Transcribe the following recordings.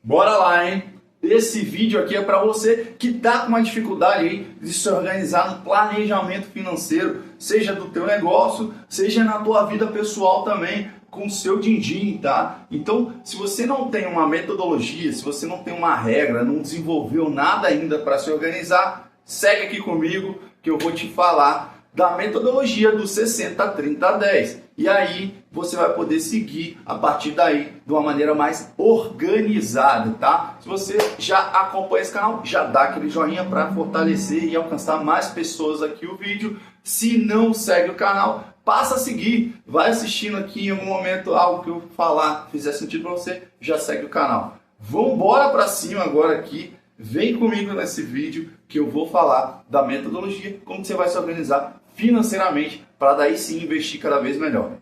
Bora lá, hein? Esse vídeo aqui é para você que está com uma dificuldade aí de se organizar no planejamento financeiro, seja do teu negócio, seja na tua vida pessoal também, com o seu din-din, tá? Então, se você não tem uma metodologia, se você não tem uma regra, não desenvolveu nada ainda para se organizar, segue aqui comigo que eu vou te falar da metodologia do 60-30-10. E aí você vai poder seguir a partir daí de uma maneira mais organizada, tá? Se você já acompanha esse canal, já dá aquele joinha para fortalecer e alcançar mais pessoas aqui o vídeo. Se não segue o canal, passa a seguir. Vai assistindo aqui em algum momento algo que eu falar fizer sentido para você, já segue o canal. Vamos embora para cima agora aqui. Vem comigo nesse vídeo que eu vou falar da metodologia, como você vai se organizar financeiramente para daí sim investir cada vez melhor.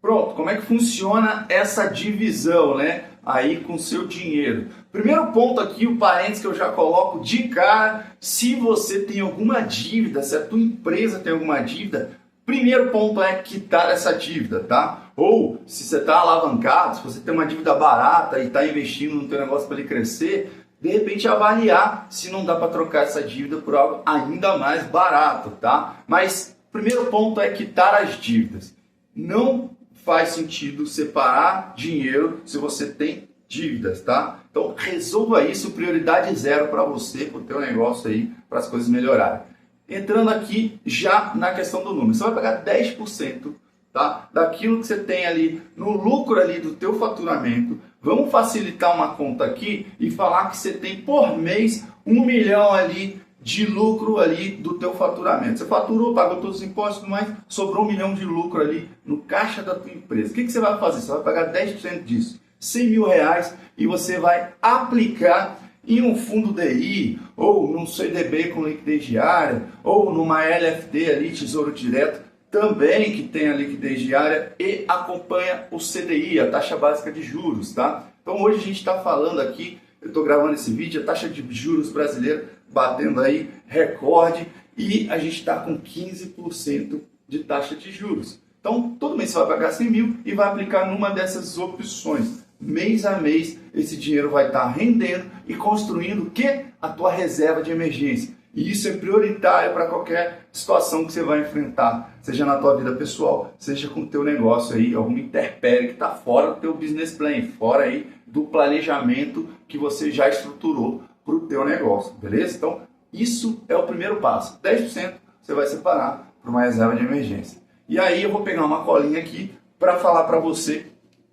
Pronto, como é que funciona essa divisão, né? Aí com seu dinheiro. Primeiro ponto aqui, o parênteses que eu já coloco de cara, se você tem alguma dívida, se a tua empresa tem alguma dívida, primeiro ponto é quitar essa dívida, tá? Ou se você está alavancado, se você tem uma dívida barata e está investindo no teu negócio para ele crescer, de repente avaliar se não dá para trocar essa dívida por algo ainda mais barato, tá? Mas primeiro ponto é quitar as dívidas. Não faz sentido separar dinheiro se você tem dívidas, tá? Então resolva isso, prioridade zero para você, para o teu negócio aí, para as coisas melhorarem. Entrando aqui já na questão do número, você vai pagar 10%, tá? Daquilo que você tem ali no lucro ali do teu faturamento. Vamos facilitar uma conta aqui e falar que você tem por mês 1 milhão ali de lucro ali do teu faturamento. Você faturou, pagou todos os impostos e tudo mais, sobrou 1 milhão de lucro ali no caixa da tua empresa. O que você vai fazer? Você vai pagar 10% disso, 100 mil reais, e você vai aplicar em um fundo DI, ou num CDB com liquidez diária, ou numa LFT ali, Tesouro Direto, também que tem a liquidez diária e acompanha o CDI, a taxa básica de juros, tá? Então hoje a gente está falando aqui, eu estou gravando esse vídeo, a taxa de juros brasileira batendo aí recorde e a gente está com 15% de taxa de juros. Então todo mês você vai pagar 100 mil e vai aplicar numa dessas opções. Mês a mês esse dinheiro vai estar rendendo e construindo o que? A tua reserva de emergência. E isso é prioritário para qualquer situação que você vai enfrentar, seja na tua vida pessoal, seja com o teu negócio aí, alguma intempérie que está fora do teu business plan, fora aí do planejamento que você já estruturou para o teu negócio, beleza? Então isso é o primeiro passo, 10% você vai separar para uma reserva de emergência. E aí eu vou pegar uma colinha aqui para falar para você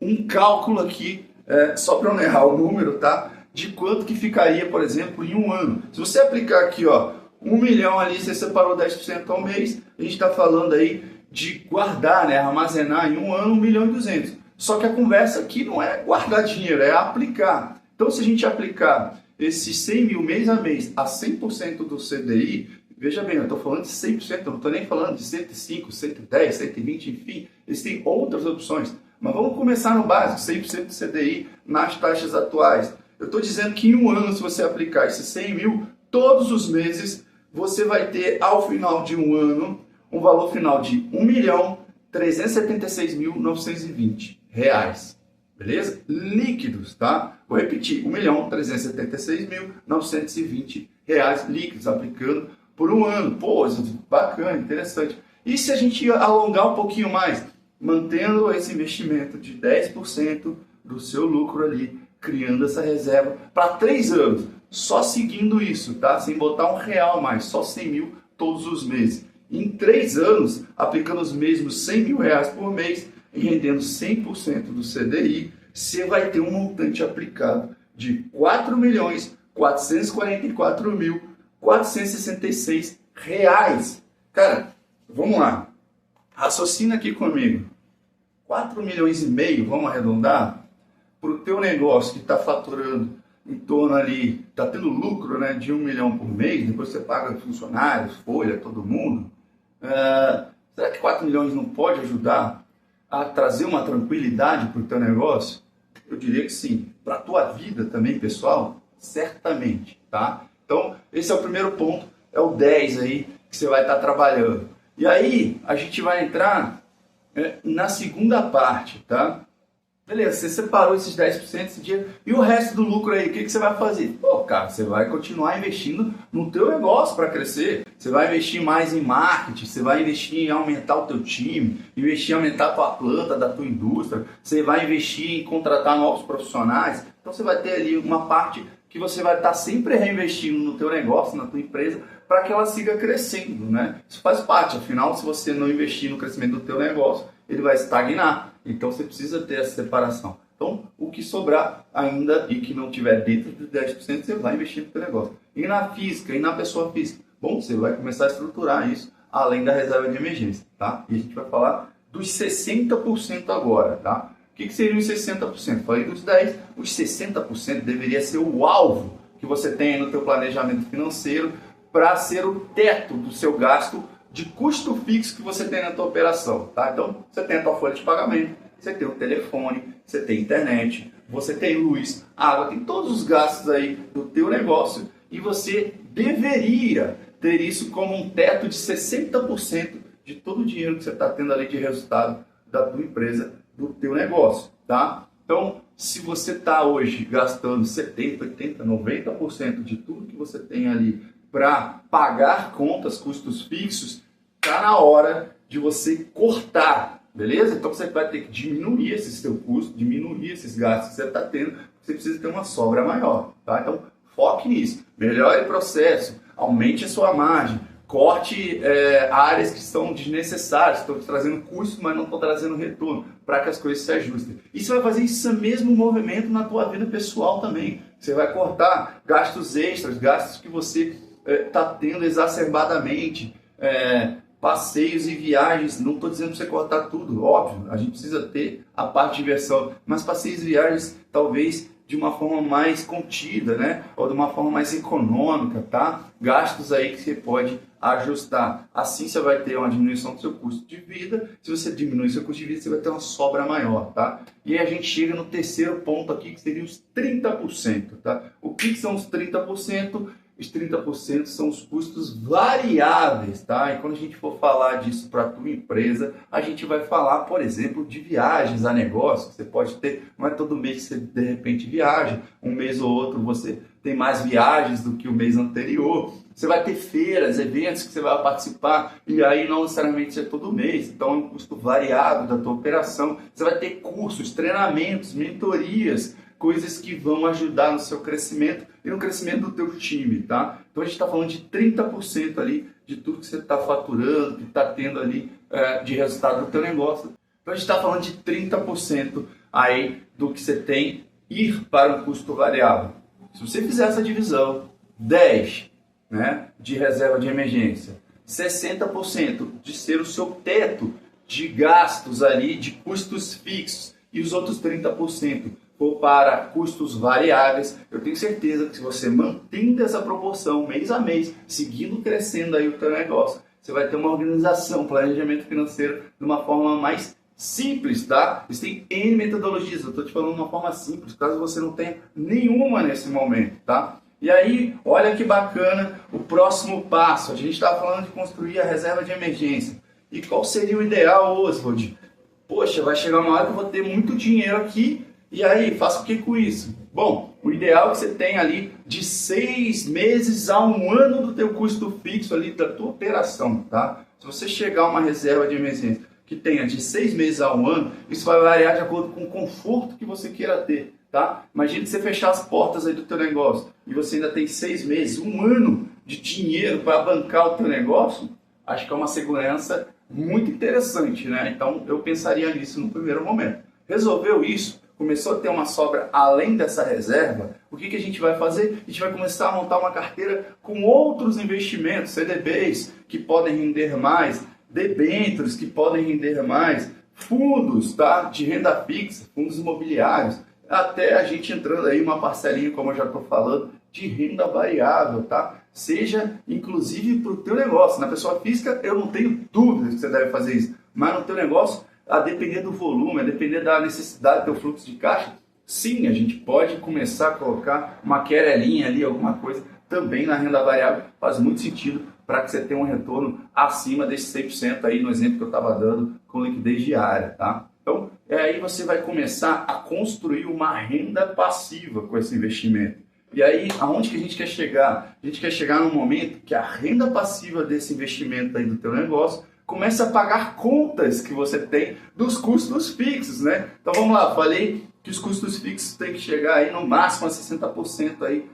um cálculo aqui, só para eu não errar o número, tá? De quanto que ficaria, por exemplo, em um ano. Se você aplicar aqui, ó, 1 milhão ali, você separou 10% ao mês, a gente está falando aí de guardar, né? Armazenar em um ano 1 milhão e 200. Só que a conversa aqui não é guardar dinheiro, é aplicar. Então, se a gente aplicar esses 100 mil mês a mês a 100% do CDI, veja bem, eu estou falando de 100%, eu não estou nem falando de 105, 110, 120, enfim, existem outras opções. Mas vamos começar no básico, 100% do CDI nas taxas atuais. Eu estou dizendo que em um ano, se você aplicar esses 100 mil, todos os meses, você vai ter, ao final de um ano, um valor final de R$ 1.376.920. Beleza? Líquidos, tá? Vou repetir, R$ 1.376.920 líquidos, aplicando por um ano. Pô, bacana, interessante. E se a gente alongar um pouquinho mais, mantendo esse investimento de 10% do seu lucro ali, criando essa reserva para 3 anos, só seguindo isso, tá? Sem botar R$1 mais, só 100 mil todos os meses. Em 3 anos, aplicando os mesmos 100 mil reais por mês e rendendo 100% do CDI, você vai ter um montante aplicado de R$ 4.444.466. Cara, vamos lá. Raciocina aqui comigo. 4 milhões e meio, vamos arredondar, para o teu negócio que está faturando em torno ali, está tendo lucro, né, de 1 milhão por mês, depois você paga funcionários, folha, todo mundo. Será que 4 milhões não pode ajudar a trazer uma tranquilidade para o teu negócio? Eu diria que sim. Para a tua vida também, pessoal, certamente, tá? Então, esse é o primeiro ponto, é o 10 aí, que você vai estar trabalhando. E aí a gente vai entrar na segunda parte, tá? Beleza, você separou esses 10% desse dinheiro e o resto do lucro aí, o que você vai fazer? Pô, cara, você vai continuar investindo no teu negócio para crescer. Você vai investir mais em marketing, você vai investir em aumentar o teu time, investir em aumentar a tua planta da tua indústria, você vai investir em contratar novos profissionais. Então você vai ter ali uma parte que você vai estar sempre reinvestindo no teu negócio, na tua empresa, para que ela siga crescendo, né? Isso faz parte, afinal, se você não investir no crescimento do teu negócio, ele vai estagnar. Então você precisa ter essa separação. Então, o que sobrar ainda e que não tiver dentro dos 10%, você vai investir no teu negócio. E na física, e na pessoa física? Bom, você vai começar a estruturar isso além da reserva de emergência, tá? E a gente vai falar dos 60% agora, tá? O que seriam os 60%? Falei dos 10%, os 60% deveria ser o alvo que você tem no teu planejamento financeiro para ser o teto do seu gasto de custo fixo que você tem na tua operação, tá? Então, você tem a tua folha de pagamento, você tem o telefone, você tem internet, você tem luz, água, tem todos os gastos aí do teu negócio e você deveria ter isso como um teto de 60% de todo o dinheiro que você está tendo ali de resultado da tua empresa, do teu negócio, tá? Então, se você está hoje gastando 70, 80, 90% de tudo que você tem ali para pagar contas, custos fixos, está na hora de você cortar, beleza? Então você vai ter que diminuir esse seu custo, diminuir esses gastos que você está tendo, porque você precisa ter uma sobra maior, tá? Então foque nisso, melhore o processo, aumente a sua margem, corte áreas que são desnecessárias, estão te trazendo custo, mas não estão trazendo retorno, para que as coisas se ajustem. E você vai fazer esse mesmo movimento na tua vida pessoal também. Você vai cortar gastos extras, gastos que você está tendo exacerbadamente, passeios e viagens. Não estou dizendo para você cortar tudo, óbvio, a gente precisa ter a parte de diversão, mas passeios e viagens talvez de uma forma mais contida, né? Ou de uma forma mais econômica, tá? Gastos aí que você pode ajustar. Assim você vai ter uma diminuição do seu custo de vida. Se você diminuir seu custo de vida, você vai ter uma sobra maior, tá? E aí a gente chega no terceiro ponto aqui, que seria os 30%, tá? O que são os 30%? Os 30% são os custos variáveis, tá? E quando a gente for falar disso para a tua empresa, a gente vai falar, por exemplo, de viagens a negócio. Você pode ter, não é todo mês que você de repente viaja, um mês ou outro você tem mais viagens do que o mês anterior. Você vai ter feiras, eventos que você vai participar, e aí não necessariamente é todo mês, então é um custo variável da tua operação. Você vai ter cursos, treinamentos, mentorias, coisas que vão ajudar no seu crescimento e no crescimento do teu time, tá? Então a gente está falando de 30% ali de tudo que você está faturando, que está tendo ali de resultado do teu negócio. Então a gente está falando de 30% aí do que você tem ir para um custo variável. Se você fizer essa divisão, 10, né, de reserva de emergência, 60% de ser o seu teto de gastos ali, de custos fixos, e os outros 30% for para custos variáveis, eu tenho certeza que se você mantendo essa proporção mês a mês, seguindo crescendo aí o teu negócio, você vai ter uma organização, planejamento financeiro de uma forma mais simples, tá? Existem N metodologias, eu estou te falando de uma forma simples, caso você não tenha nenhuma nesse momento, tá? E aí, olha que bacana o próximo passo. A gente está falando de construir a reserva de emergência. E qual seria o ideal, Oswald? Poxa, vai chegar uma hora que eu vou ter muito dinheiro aqui, e aí, faço o que com isso? Bom, o ideal é que você tenha ali de 6 meses a 1 ano do teu custo fixo ali da tua operação, tá? Se você chegar a uma reserva de emergência que tenha de 6 meses a 1 ano, isso vai variar de acordo com o conforto que você queira ter, tá? Imagina você fechar as portas aí do teu negócio e você ainda tem 6 meses, 1 ano de dinheiro para bancar o teu negócio, acho que é uma segurança muito interessante, né? Então eu pensaria nisso no primeiro momento. Resolveu isso? Começou a ter uma sobra além dessa reserva, o que a gente vai fazer? A gente vai começar a montar uma carteira com outros investimentos, CDBs, que podem render mais, debêntures, que podem render mais, fundos, tá? De renda fixa, fundos imobiliários, até a gente entrando aí uma parcelinha, como eu já estou falando, de renda variável, tá? Seja inclusive para o teu negócio. Na pessoa física, eu não tenho dúvidas que você deve fazer isso, mas no teu negócio, a depender do volume, a depender da necessidade do teu fluxo de caixa, sim, a gente pode começar a colocar uma querelinha ali, alguma coisa, também na renda variável, faz muito sentido para que você tenha um retorno acima desse 100% aí no exemplo que eu estava dando com liquidez diária, tá? Então, aí você vai começar a construir uma renda passiva com esse investimento. E aí, aonde que a gente quer chegar? A gente quer chegar num momento que a renda passiva desse investimento aí do teu negócio começa a pagar contas que você tem dos custos fixos, né? Então vamos lá, falei que os custos fixos têm que chegar aí no máximo a 60% aí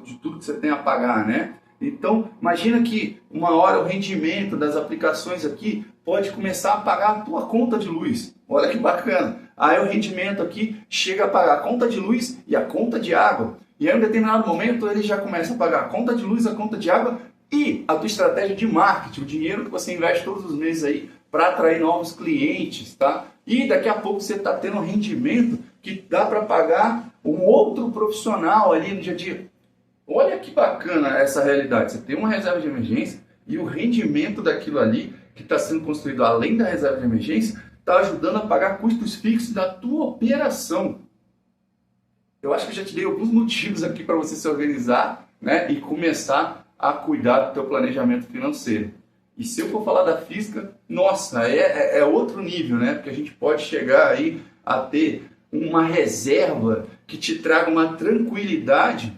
de tudo que você tem a pagar, né? Então, imagina que uma hora o rendimento das aplicações aqui pode começar a pagar a tua conta de luz. Olha que bacana. Aí o rendimento aqui chega a pagar a conta de luz e a conta de água. E aí, em um determinado momento, ele já começa a pagar a conta de luz, a conta de água e a tua estratégia de marketing, o dinheiro que você investe todos os meses aí para atrair novos clientes, tá? E daqui a pouco você está tendo um rendimento que dá para pagar um outro profissional ali no dia a dia. Olha que bacana essa realidade. Você tem uma reserva de emergência e o rendimento daquilo ali que está sendo construído além da reserva de emergência está ajudando a pagar custos fixos da tua operação. Eu acho que eu já te dei alguns motivos aqui para você se organizar, né, e começar a cuidar do teu planejamento financeiro. E se eu for falar da física, nossa, é outro nível, né? Porque a gente pode chegar aí a ter uma reserva que te traga uma tranquilidade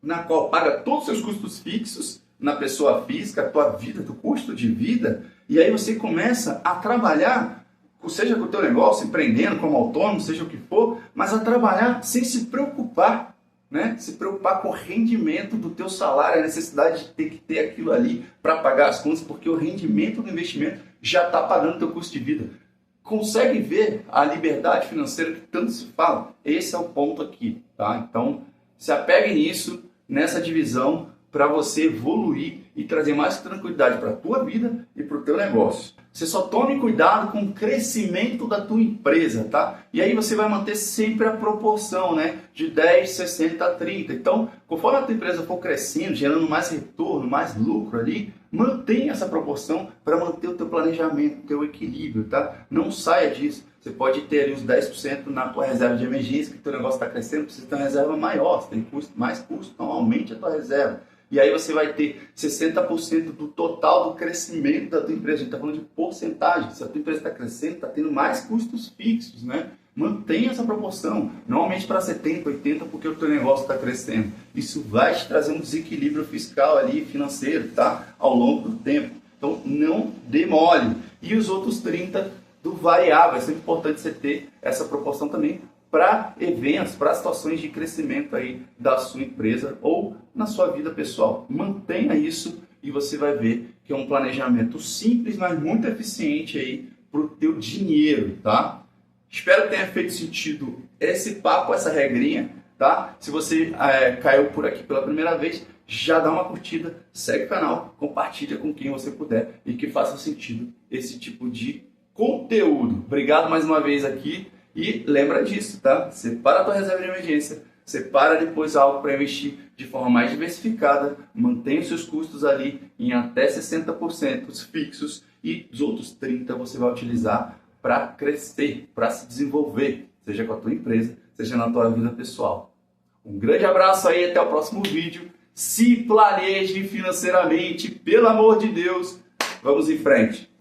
na qual paga todos os seus custos fixos na pessoa física, a tua vida, teu custo de vida, e aí você começa a trabalhar, seja com o teu negócio, empreendendo como autônomo, seja o que for, mas a trabalhar sem se preocupar, né? Se preocupar com o rendimento do teu salário, a necessidade de ter que ter aquilo ali para pagar as contas, porque o rendimento do investimento já está pagando o teu custo de vida. Consegue ver a liberdade financeira que tanto se fala? Esse é o ponto aqui, tá? Então, se apegue nisso, nessa divisão, para você evoluir e trazer mais tranquilidade para a tua vida e para o teu negócio. Você só tome cuidado com o crescimento da tua empresa, tá? E aí você vai manter sempre a proporção, né? De 10, 60, 30. Então, conforme a tua empresa for crescendo, gerando mais retorno, mais lucro ali, mantenha essa proporção para manter o teu planejamento, o teu equilíbrio, tá? Não saia disso. Você pode ter ali os 10% na tua reserva de emergência, que o teu negócio está crescendo, precisa ter uma reserva maior, você tem custo, mais custo, então aumente a tua reserva. E aí você vai ter 60% do total do crescimento da tua empresa. A gente está falando de porcentagem. Se a tua empresa está crescendo, está tendo mais custos fixos, né? Mantenha essa proporção. Não aumente para 70%, 80% porque o teu negócio está crescendo. Isso vai te trazer um desequilíbrio fiscal ali, financeiro, tá? Ao longo do tempo. Então não demore. E os outros 30% do variável. É sempre importante você ter essa proporção também para eventos, para situações de crescimento aí da sua empresa ou na sua vida pessoal. Mantenha isso e você vai ver que é um planejamento simples, mas muito eficiente aí para o teu dinheiro, tá? Espero que tenha feito sentido esse papo, essa regrinha, tá? Se você caiu por aqui pela primeira vez, já dá uma curtida, segue o canal, compartilha com quem você puder e que faça sentido esse tipo de conteúdo. Obrigado mais uma vez aqui. E lembra disso, tá? Separa a tua reserva de emergência, separa depois algo para investir de forma mais diversificada, mantenha os seus custos ali em até 60% fixos e os outros 30% você vai utilizar para crescer, para se desenvolver, seja com a tua empresa, seja na tua vida pessoal. Um grande abraço aí, até o próximo vídeo. Se planeje financeiramente, pelo amor de Deus, vamos em frente.